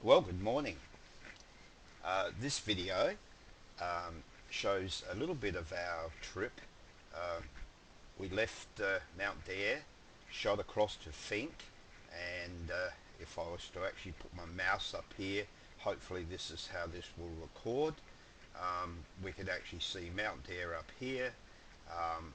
Well, good morning. This video shows a little bit of our trip. Um, we left Mount Dare, shot across to Fink, and if I was to actually put my mouse up here, hopefully this is how this will record. We could actually see Mount Dare up here, um,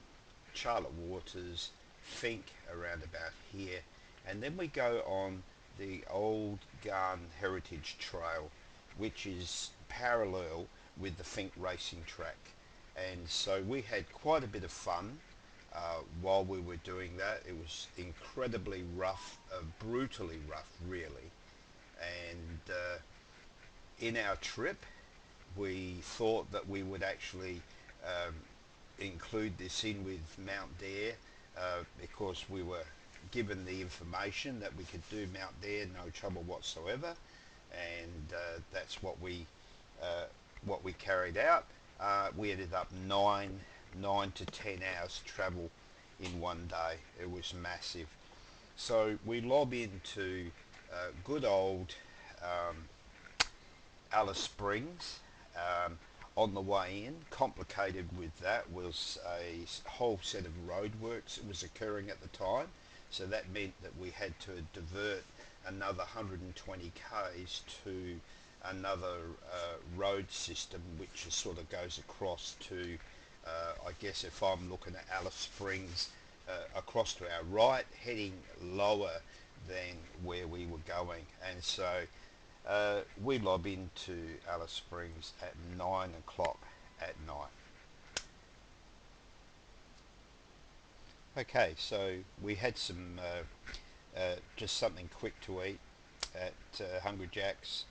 Charlotte Waters, Fink around about here, and then we go on the Old Gun Heritage Trail, which is parallel with the Fink racing track. And so we had quite a bit of fun while we were doing that. It was incredibly rough, brutally rough, really. And in our trip, we thought that we would actually um, include this in with Mount Dare because we were given the information that we could do Mount Dare no trouble whatsoever, and that's what we carried out. We ended up nine to 10 hours travel in one day. It was massive. So we lob into good old um, Alice Springs. Um, on the way in, complicated with that was a whole set of roadworks that was occurring at the time. So that meant that we had to divert another 120 k's to another road system, which is, sort of goes across to, I guess if I'm looking at Alice Springs, across to our right, heading lower than where we were going. And so we lob into Alice Springs at 9 o'clock at night. Okay, so we had just something quick to eat at Hungry Jack's.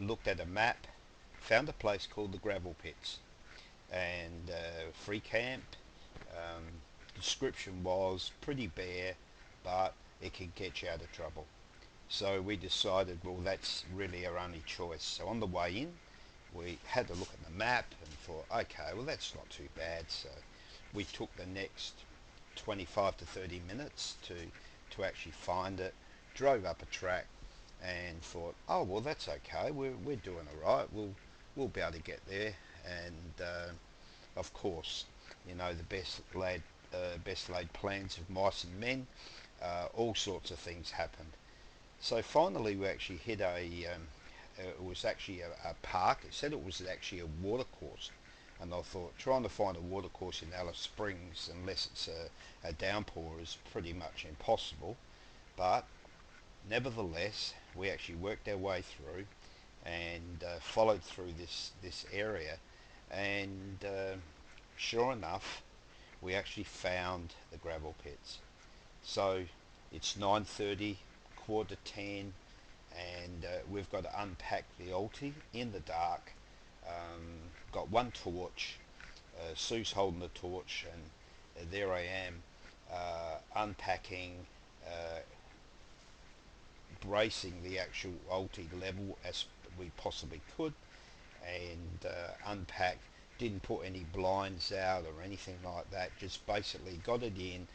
Looked at a map, found a place called the Gravel Pits, and free camp. Um, Description was pretty bare, but it could get you out of trouble. So we decided, well, that's really our only choice. So on the way in, we had to look at the map and thought, okay, well, that's not too bad. So we took the next 25 to 30 minutes to actually find it, drove up a track and thought, oh, well, that's okay. We're doing all right. We'll be able to get there. And of course, the best laid plans of mice and men. All sorts of things happened. So finally, we actually hit it was actually a park. It said it was actually a watercourse. And I thought trying to find a watercourse in Alice Springs, unless it's a downpour, is pretty much impossible. But nevertheless, we actually worked our way through and followed through this area. And sure enough, we actually found the gravel pits. So it's 9:30, quarter to 10, and we've got to unpack the Alti in the dark. Got one torch. Sue's holding the torch, and there I am unpacking, uh, bracing the actual Alti level as we possibly could, and unpacked. Didn't put any blinds out or anything like that. Just basically got it in,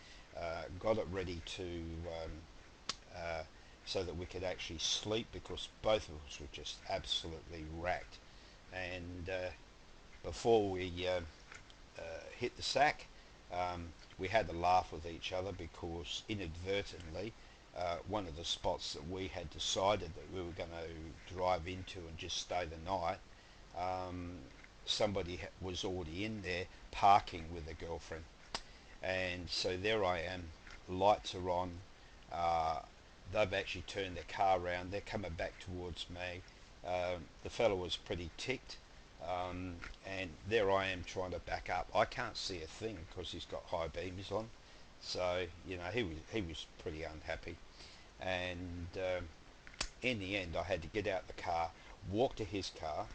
got it ready to uh, so that we could actually sleep because both of us were just absolutely racked. And before we hit the sack, um, we had to laugh with each other because inadvertently, one of the spots that we had decided that we were going to drive into and just stay the night, um, somebody was already in there parking with a girlfriend. And so there I am, lights are on. Uh, they've actually turned their car around. They're coming back towards me. The fellow was pretty ticked, and there I am trying to back up. I can't see a thing because he's got high beams on. So he was pretty unhappy, and in the end I had to get out the car, walk to his car,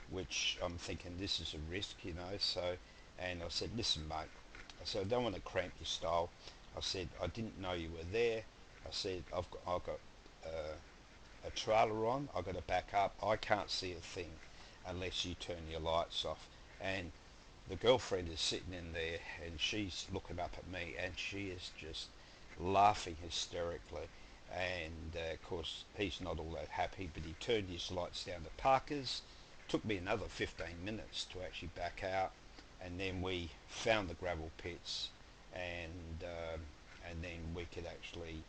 which I'm thinking this is a risk. So, and I said, listen, mate. I said I don't want to cramp your style. I said I didn't know you were there. I said I've got a trailer on. I've got to back up. I can't see a thing unless you turn your lights off. And the girlfriend is sitting in there and she's looking up at me and she is just laughing hysterically. and of course he's not all that happy, but he turned his lights down to Parker's. Took me another 15 minutes to actually back out, and then we found the gravel pits, and then we could actually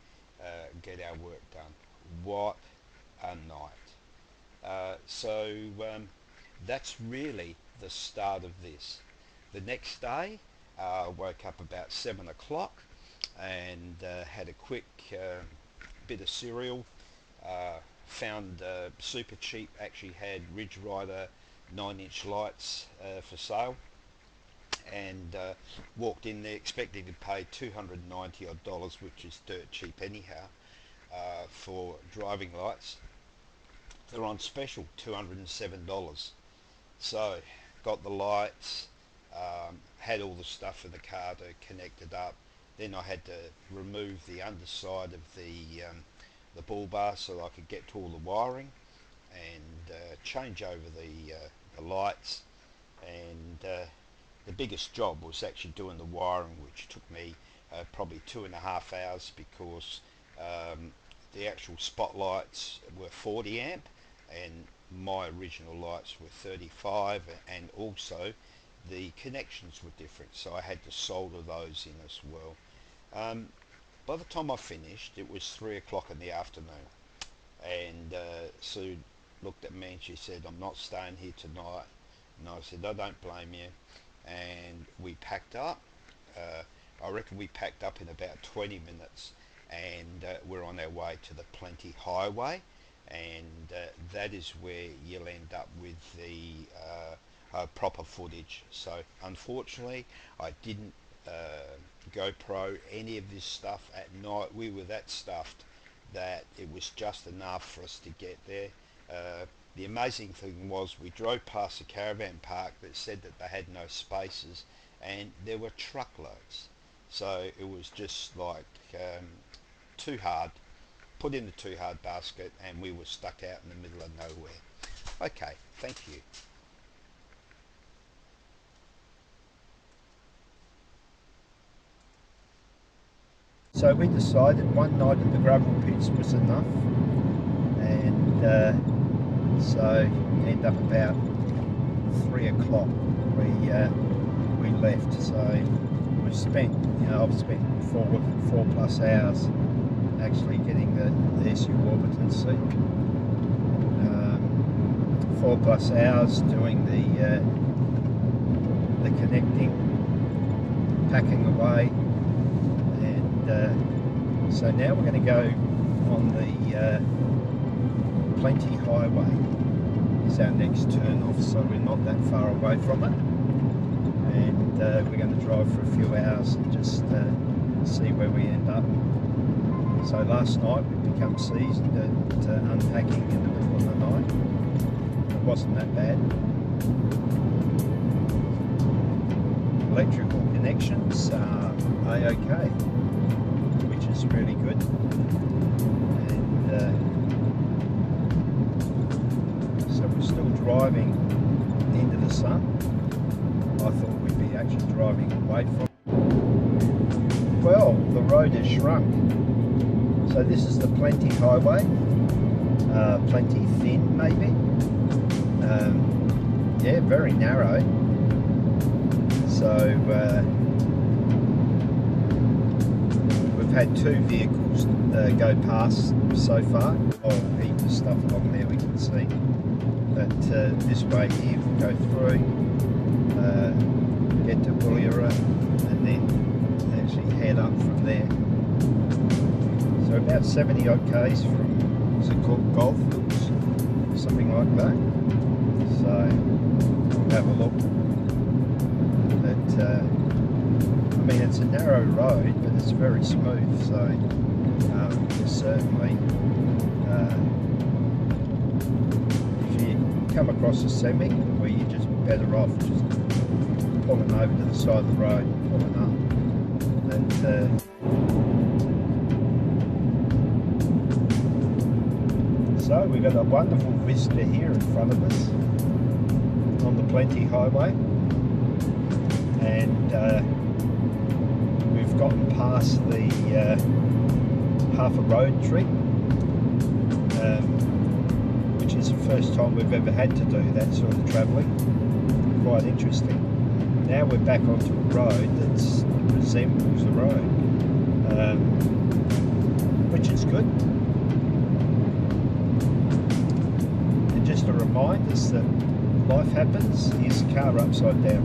get our work done. What a night! So that's really the start of this. The next day, I woke up about 7 o'clock and had a quick bit of cereal. Found Super Cheap actually had Ridge Rider 9-inch lights for sale, and walked in there expecting to pay $290 odd, which is dirt cheap anyhow, for driving lights. They're on special, $207. So got the lights, had all the stuff in the car to connect it up. Then I had to remove the underside of the bull bar so I could get to all the wiring, and change over the lights. And the biggest job was actually doing the wiring, which took me probably 2.5 hours, because the actual spotlights were 40 amp and my original lights were 35, and also the connections were different, so I had to solder those in as well. By the time I finished, it was 3 o'clock in the afternoon, and Sue looked at me and she said, "I'm not staying here tonight." And I said, "I don't blame you." And we packed up. I reckon we packed up in about 20 minutes, and we're on our way to the Plenty Highway, and that is where you'll end up with the proper footage. So unfortunately, I didn't GoPro any of this stuff at night. We were that stuffed that it was just enough for us to get there. The amazing thing was we drove past a caravan park that said that they had no spaces, and there were truckloads. So it was just like too hard, put in the too hard basket, and we were stuck out in the middle of nowhere. Okay, thank you. So we decided one night at the gravel pits was enough, and so end up about 3 o'clock we left. So we've spent, I've spent four plus hours actually getting the SU Warburton seat. 4+ hours doing the connecting, packing away, and so now we're going to go on the Plenty Highway. Is our next turn off, so we're not that far away from it, and we're going to drive for a few hours and just see where we end up. So last night we become seasoned at unpacking in the middle of the night. It wasn't that bad. Electrical connections are A-OK, which is really good. And so we're still driving into the sun. I thought we'd be actually driving away from it. Well, the road has shrunk. So this is the Plenty Highway, plenty thin maybe. Yeah, very narrow. So we've had 2 vehicles go past so far. Oh, heap of stuff along there we can see. But this way here we'll go through, get to Bullera, and then actually head up from there. So about 70 odd k's from, is it called Goldfields? Something like that. So we'll have a look. But I mean, it's a narrow road, but it's very smooth. So certainly, if you come across a semi, where you're just better off just pulling over to the side of the road, pulling up, and so we've got a wonderful vista here in front of us on the Plenty Highway, and we've gotten past the half a road trip, which is the first time we've ever had to do that sort of travelling. Quite interesting. Now we're back onto a road that resembles a road, which is good. And just to remind us that life happens. Here's the car upside down,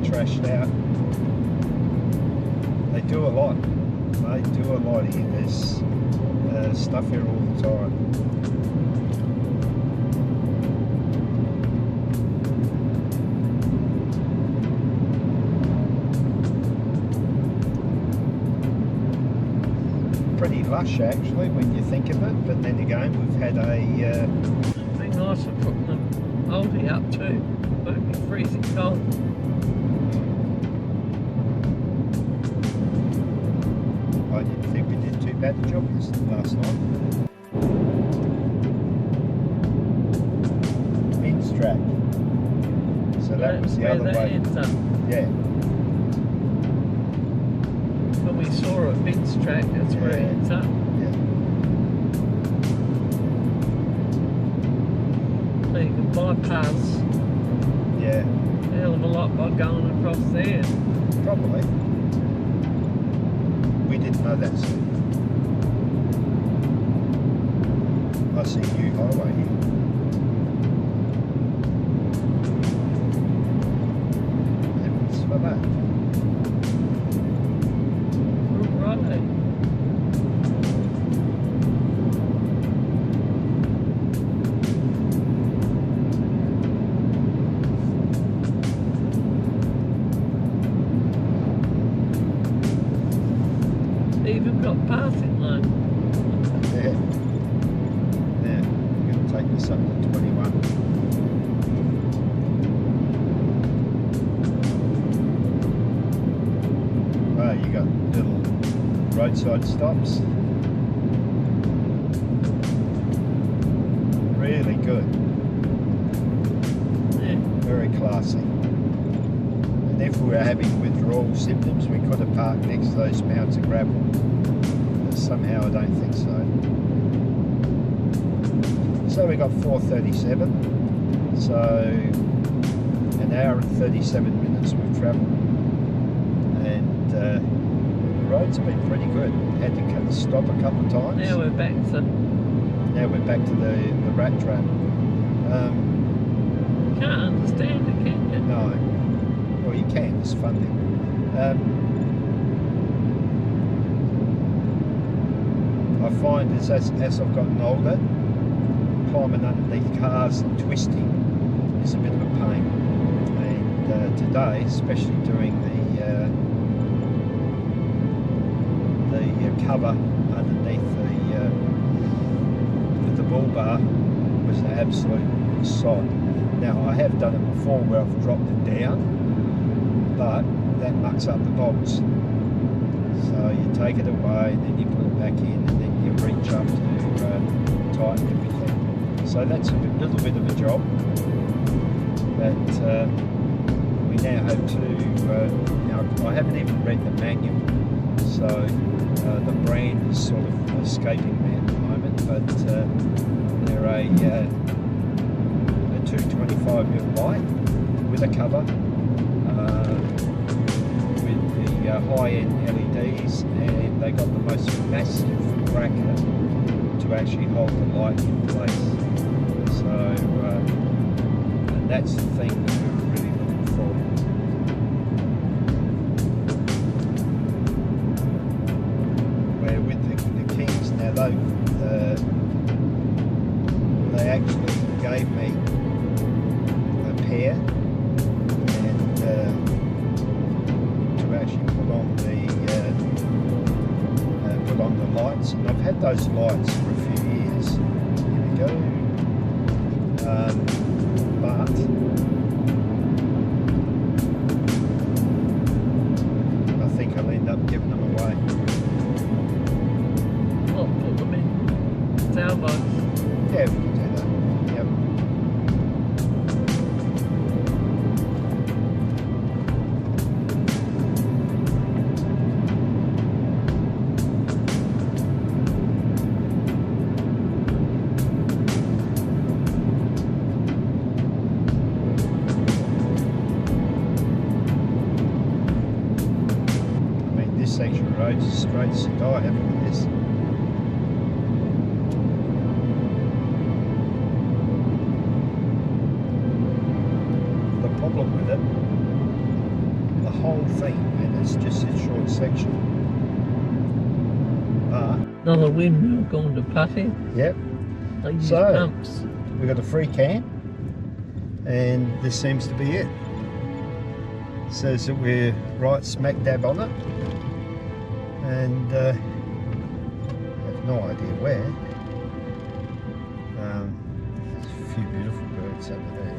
trashed out. They do a lot. They do a lot here. There's stuff here all the time. Pretty lush actually when you think of it, but then again we've had a It'd be nice to put the Aldi up too, but it'd be freezing cold. I didn't think we did too bad a job last night. Men's track. So that was the where other that way. ends up. Yeah. When we saw at Vince track, that's where it ends up. Yeah. So you can bypass Yeah. a hell of a lot by going across there. Probably. We didn't know that, Steve. I see new highway here. Heavens for that. Right. Even got passing lane. Yeah. Yeah. We're going to take this up to 21. Oh, you got little roadside stops. Really good. Yeah. Very classy. And if we were having withdrawal symptoms, we could have parked next to those mounds of gravel. But somehow I don't think so. So we got 4:37. So an hour and 37 minutes we've travelled. And the roads have been pretty good. Had to stop a couple of times. Now we're back to. Now we're back to the rat trap. Can't understand it, can you? No. Well, you can. It's fun thing. I find as I've gotten older, climbing underneath cars and twisting is a bit of a pain. And today, especially during the cover underneath the bull bar, was an absolute sod. Now I have done it before where I've dropped it down, but that mucks up the bolts. So you take it away and then you put it back in and then you reach up to tighten everything. So that's a little bit of a job, but we now have to, now I haven't even read the manual, so the brand is sort of escaping me at the moment, but they're a 225mm light with a cover, with the high-end LEDs, and they got the most massive bracket to actually hold the light in place. So, and that's the thing that we were really looking for. Where with the Kings, now they actually gave me a pair, and to actually put on the lights, and I've had those lights for a few years. Here we go. But I think I'll end up giving them away. I'll put them in sailboats. Yeah, we can do that. Yep. section of road is straight as a die having this. The problem with it, the whole thing, and it's just a short section. But Another windmill gone to putty. yep, They use So- pumps. we got a free camp, and this seems to be it. Says that we're right smack dab on it, and have no idea where. There's a few beautiful birds over there.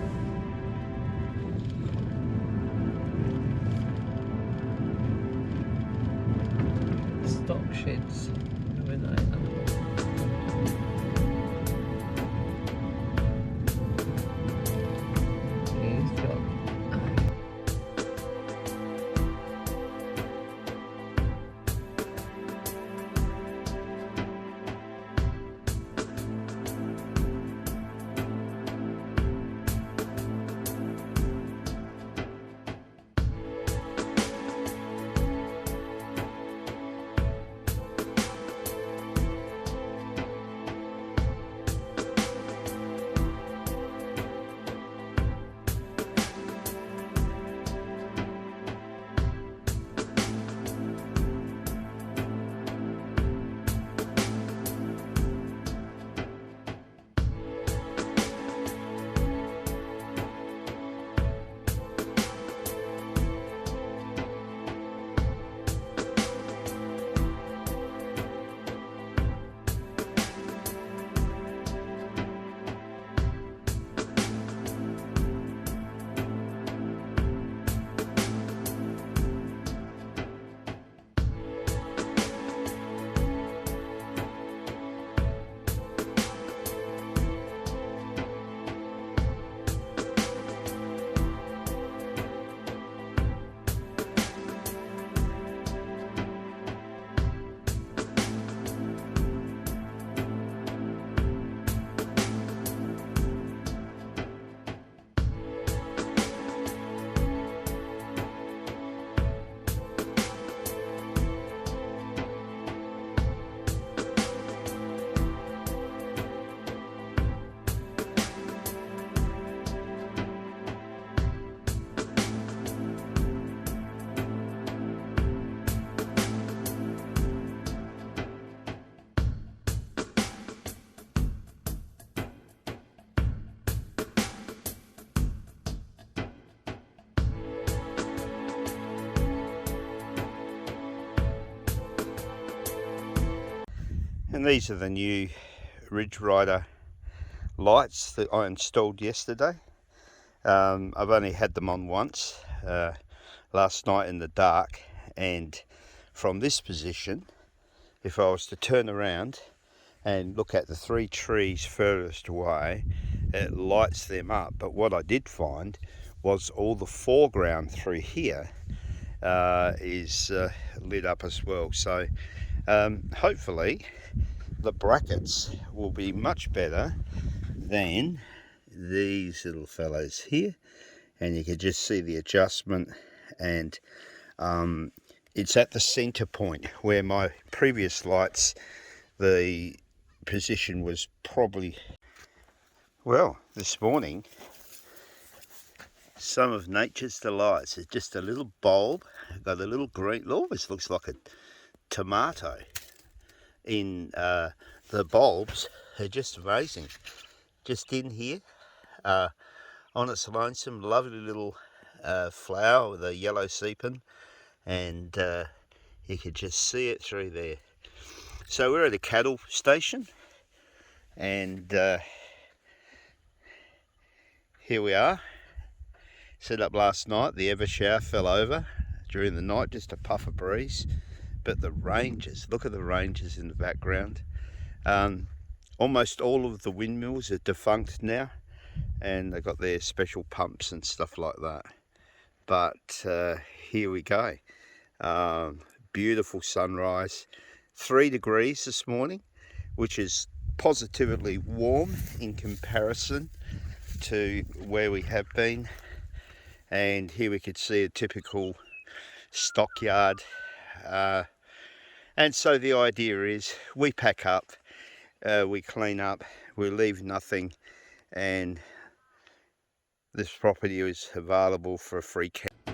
Stock sheds. Where they are. He's got And these are the new Ridge Rider lights that I installed yesterday. I've only had them on once, last night in the dark, and from this position, if I was to turn around and look at the three trees furthest away, it lights them up. But what I did find was all the foreground through here is lit up as well. So hopefully the brackets will be much better than these little fellows here, and you can just see the adjustment, and it's at the center point where my previous lights, the position was probably, well, this morning some of nature's delights is just a little bulb, got a little green, it almost looks like a tomato in the bulbs. Are just amazing. Just in here on its lonesome, lovely little flower with a yellow sepin, and you could just see it through there. So we're at a cattle station, and here we are. Set up last night. The Evershower fell over during the night, just a puff of breeze. But the ranges, look at the ranges in the background. Almost all of the windmills are defunct now, and they've got their special pumps and stuff like that. But here we go. Beautiful sunrise. 3 degrees this morning, which is positively warm in comparison to where we have been. And here we could see a typical stockyard And so the idea is we pack up, we clean up, we leave nothing, and this property is available for a free camp.